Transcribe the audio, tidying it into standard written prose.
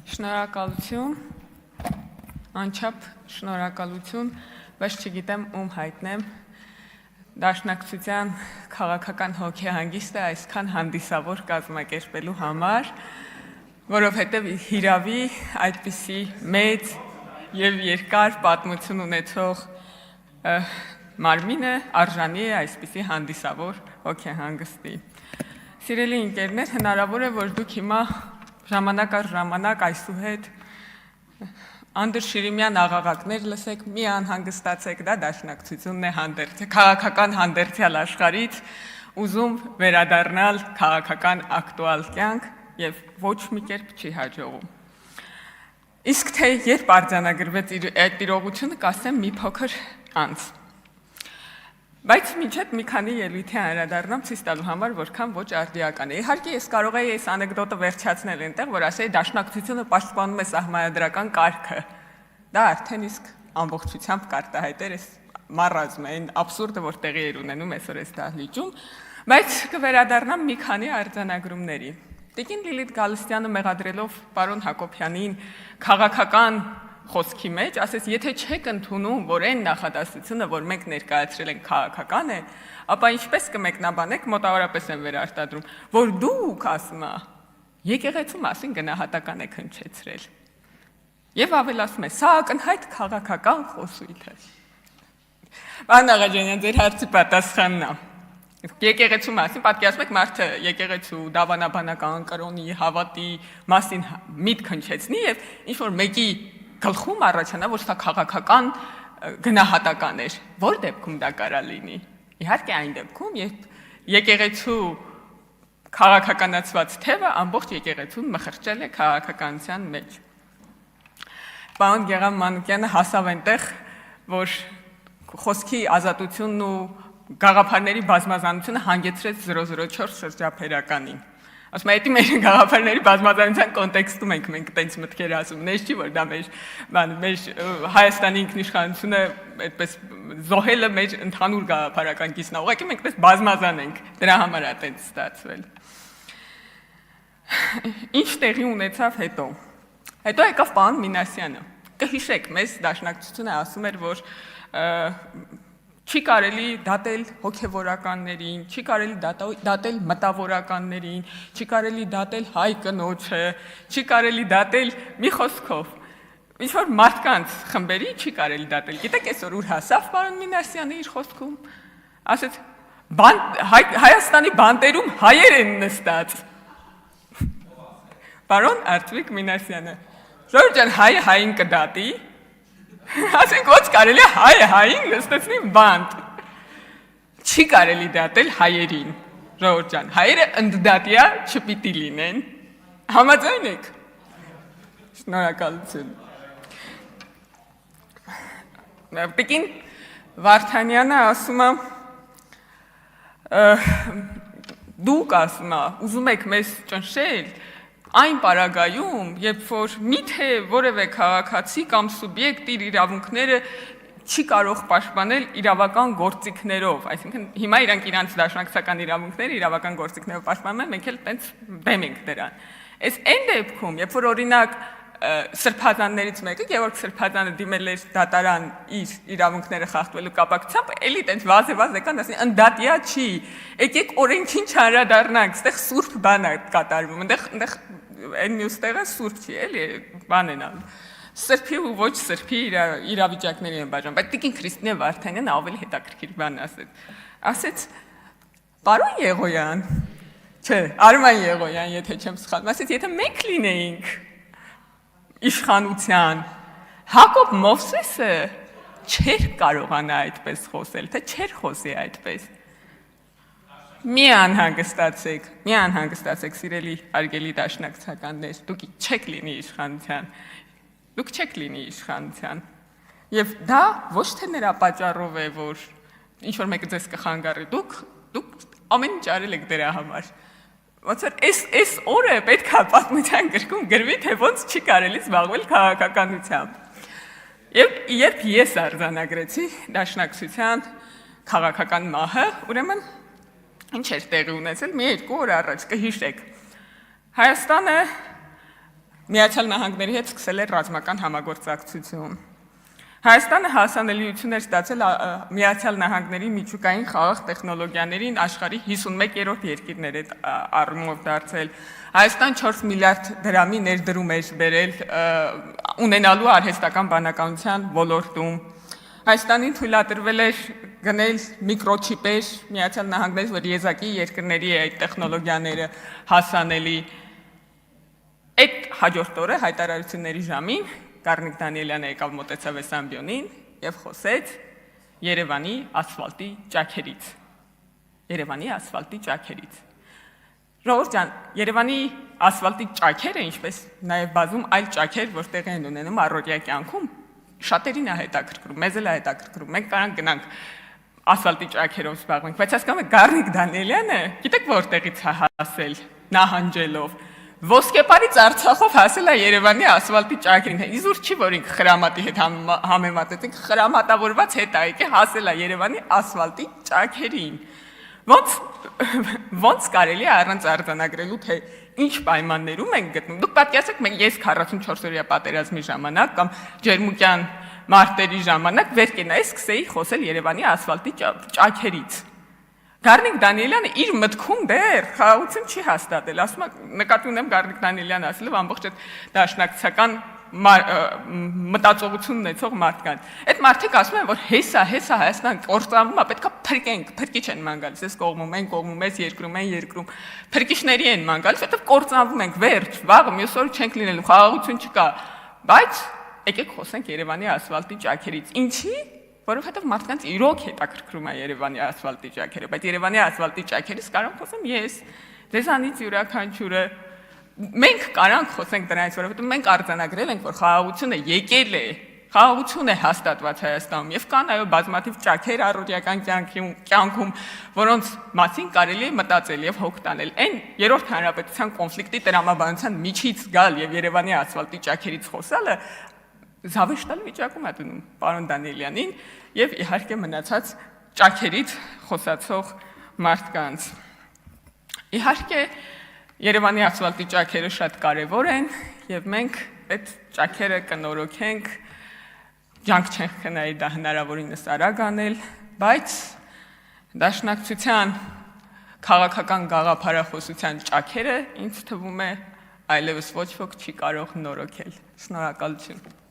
Շնորհակալություն, անչափ շնորհակալություն, բայց չգիտեմ ում հայտնեմ Դաշնակցության քաղաքական հոգեհանգիստը այսքան հանդիսավոր կազմակերպելու համար, որովհետև հիրավի այդպիսի մեծ եւ երկար պատմություն ունեցող մարմինը արժանի է այսպիսի հանդիսավոր հոգեհանգստի։ Սիրելի ընկերներ, հնարավոր է, որ դուք հիմա ժամանակ առ ժամանակ այսուհետ Անդր Շիրիմյան աղաղակներ լսեք, մի անհանգստացեք, դա Դաշնակցությունն է քաղաքական հանդերձյալ աշխարհից ուզում վերադառնալ քաղաքական ակտուալ կյանք եւ ոչ մի կերպ չի հաջողում։ Իսկ թե երբ արձանագրվեց այդ իրողությունը, կասեմ մի փոքր անց։ Բայց մինչև մի քանի ելույթի անդրադառնամ ցույց տալու համար, որքան ոչ արդիական է։ Իհարկե ես կարող եի այս անեկդոտը վերջացնել այնտեղ, որ ասեի Դաշնակցությունը պաշտպանում է սահմանադրական կարգը։ Դա արդեն իսկ ամբողջությամբ կարտահայտեր է մարազմը, այն աբսուրդը, որ տեղի էր ունենում այսօր այս դահլիճում, բայց կվերադառնամ մի քանի արձանագրումների։ Տիկին Լիլիթ Գալստյանը մեղադրելով պարոն Հակոբյանին քաղաքական խոսքի մեջ, ասես, եթե չեք ընդունում, որ այն նախադասությունը, որ մենք ներկայացրել ենք քաղաքական է, ապա ինչպես կմեկնաբանեք, մոտավորապես են վերարտադրում, որ դուք ասում ա, եկեղեցու մասին գնահատական եք հնչեցրել։ Եվ ավելացում է, սա ակնհայտ քաղաքական խոսույթ է։ Պարոն Աղաջանյան, ձեր հարցի պատասխանն է։ Եկեղեցու մասին պատկերացնում եք մարդը եկեղեցու դավանաբանական կրոնի հավատի մասին միտք հնչեցնի եւ ինչ որ մեկի գլխում առաջանա, որ սա քաղաքական գնահատական էր, որ դեպքում դա կարա լինի։ Իհարկե այն դեպքում, երբ եկեղեցու քաղաքականացված թևը ամբողջ եկեղեցուն մխրճել է քաղաքականության մեջ։ Պարոն Գեղամ Մանուկյանը հասավ այնտեղ, որ խոսքի ազատությունն ու գաղափարների բազմազանությունը հանգեցրեց 004 շրջափերականին։ Ասում եմ, դա մեր գաղափարների բազմազանության կոնտեքստում ենք մենք տենց մտքեր ասում, նես չի, որ դա մեր Հայաստանի ինքնիշխանությունը այդպես զոհելը մեր ընդհանուր գաղափարական կիսն է, ուղղակի մենք այդպես բազմազան ենք, դրա համար է տենց ստացվել։ Ինչ տեղի ունեցավ հետո։ Հետո եկավ պարոն Մինասյանը։ Կհիշեք, մեզ Դաշնակցությունը ասում էր, որ չի կարելի դատել հոգևորականներին, չի կարելի դատել մտավորականներին, չի կարելի դատել հայ կնոջը, չի կարելի դատել մի խոսքով։ Ինչ որ մարդկանց խմբերի չի կարելի դատել։ Գիտեք, այսօր ուր հասավ պարոն Մինասյանը իր խոսքում, ասեց Հայաստանի բանտերում հայեր են նստած։ Պարոն Արտվիկ Մինասյանը, Ժորժ ջան, հայը հային կդատի։ Ասենք ոչ կարելի է հայը հային նստեցնի բանտ։ Չի կարելի դատել հայերին, Ժողովուրդ ջան, հայերը ընդդատյա չպիտի լինեն։ Համաձայն եք։ Շնորհակալություն։ Տիկին Վարդանյանը ասում է, դուք ասում է, ուզում եք մեզ ճնշել, այն պարագայում, երբ որ միթե որևէ քաղաքացի կամ սուբյեկտ իր իրավունքները չի կարող պաշտպանել իրավական գործիքներով, այսինքն հիմա իրանք իրանց դաշնակցական իրավունքները իրավական գործիքներով պաշտպանում են, մենք էլ տենց դեմ ենք դրան։ Այս այն դեպքում, երբ որ օրինակ սրբազաններից մեկը, Գևորգ Սրբազանը դիմել էր դատարան իր իրավունքները խախտվելու կապակցությամբ, էլի տենց վազեվազ եկան, ասին ընդդատյա չի, եկեք օրենքին չանդրադառնանք, այստեղ սուրբ բան է կատարվում, այնտեղ այն մյուս տեղը սուրբ չի, էլի բան են անում։ Սրբի ու ոչ սրբի իրավիճակների են բաժանում, բայց տիկին Քրիստինե Վարդանյանը ավելի հետաքրքիր բան ասեց, պարոն Եղոյան, չէ, Արման Եղոյան, եթե չեմ սխալվում, ասեց, եթե մենք լինեինք իշխանության, Հակոբ Մովսեսը չէր կարողանա այդպես խոսել, թե չէր խոսի այդպես։ Մի անհանգստացեք, սիրելի արգելի դաշնակցականներ, դուք չեք լինի իշխանության, և դա ոչ թե նրա պատճառով է, որ ինչ-որ մեկը ձեզ կխանգարի, դուք ամեն ինչ արել եք դրա համար, ոնց որ այս օրը պետք է պատմության գրքում գրվի, թե ոնց չի կարելի զբաղվել քաղաքականությամբ։ Երբ ես արձանագրեցի Դաշնակցության քաղաքական մահը, ուրեմն ինչ էր տեղի ունեցել, մի երկու օր առաջ, կհիշեք, Հայաստանը Միացյալ Նահանգների հետ սկսել էր ռազմական համագործակցություն։ Հայաստանը հասանելիություն էր ստացել Միացյալ Նահանգների միջուկային խաղաղ տեխնոլոգիաներին աշխարհի 51-րդ երկիրներ այդ առումով դարձել։ Հայաստան 4 միլիարդ դրամի ներդրում էր բերել ունենալու արհեստական բանականության ոլորտում։ Հայաստանին թույլատրվել էր գնել միկրոչիպեր Միացյալ Նահանգներից, որ եզակի երկրների այդ տեխնոլոգիաները հասանելի։ Այդ հաջորդ օրը հայտարարությունների ժամին Գառնիկ Դանիելյանը եկավ մոտեցավ այս ամբիոնին եւ խոսեց Երևանի ասֆալտի ճաքերից։ Երևանի ասֆալտի ճաքերից։ Ժողովուրդ ջան, Երևանի ասֆալտի ճաքերը, ինչպես նաեւ բազում այլ ճաքեր, որ տեղի են ունենում առօրյա կյանքում, շատերին է հետաքրքրում, մեզ էլ է հետաքրքրում։ Մենք կարող գնանք ասֆալտի ճաքերով զբաղվենք, բայց հասկանում եք Գառնիկ Դանիելյանը, գիտեք որտեղից է հասել նահանջելով։ Ոսկեպարից Արցախով հասել է Երևանի ասֆալտի ճաքերին։ Իզուր չի, որ ինքը խրամատի հետ համեմատեցինք, խրամատավորված հետ է եկել հասել է Երևանի ասֆալտի ճաքերին։ Ոնց կարելի է առանց արձանագրելու, թե ինչ պայմաններում ենք գտնում։ Դուք պատկերացրեք, ես 44-օրյա պատերազմի ժամանակ կամ ջերմուկյան մարտերի ժամանակ վեր կենայի սկսեի խոսել Երևանի ասֆալտի ճաքերից։ Գառնիկ Դանիելյանը իր մտքում դեռ խաղաղություն չի հաստատել, ասում է, նկատի ունեմ Գառնիկ Դանիելյանը ասելով ամբողջ այդ դաշնակցական մտածողություն ունեցող մարդկանց։ Այդ մարդիկ ասում են, որ հեսա Հայաստան կործանվում է, պետքա փրկենք, փրկիչ են ման գալիս, այս կողմում, այն կողմում, այս երկրում, փրկիչների են ման գալիս, որտեղ կործանվում ենք, վերջ, վաղը մյուս օրը չենք լինելու, խաղաղություն չկա, բայց եկեք խոսենք Երևանի ասֆալտի ճաքերից։ Ինչի՞։ Որովհետև մարդկանց իրոք հետաքրքրում է Երևանի ասֆալտի ճաքերը, բայց Երևանի ասֆալտի ճաքերից կարող խոսեմ ես, ձեզանից յուրաքանչյուրը, մենք կարող խոսենք դրանից, որովհետև մենք արձանագրել ենք, որ խաղաղությունը եկել է, խաղաղություն է հաստատված Հայաստանում եւ կան այո բազմաթիվ ճաքեր առօրյական կյանքում, որոնց մասին կարելի է մտածել եւ հոգ տանել։ Այն երրորդ հանրապետության կոնֆլիկտի տրամաբանության միջից գալ եւ Երևանի ասֆալտի ճաքերից խոսալը զավեշտալ վիճակում է դնում պարոն Դանիելյանին եւ իհարկե մնացած ճաքերից խոսացող մարդկանց։ Իհարկե Երևանի ասֆալտի ճաքերը շատ կարեւոր են եւ մենք այդ ճաքերը կնորոգենք, ջանք չենք քնայի դա հնարավորինս արագ անել, բայց դաշնակցության քաղաքական գաղափարախոսության ճաքերը ինձ թվում է այլևս ոչ ոք չի կարող նորոգել։ Շնորհակալություն։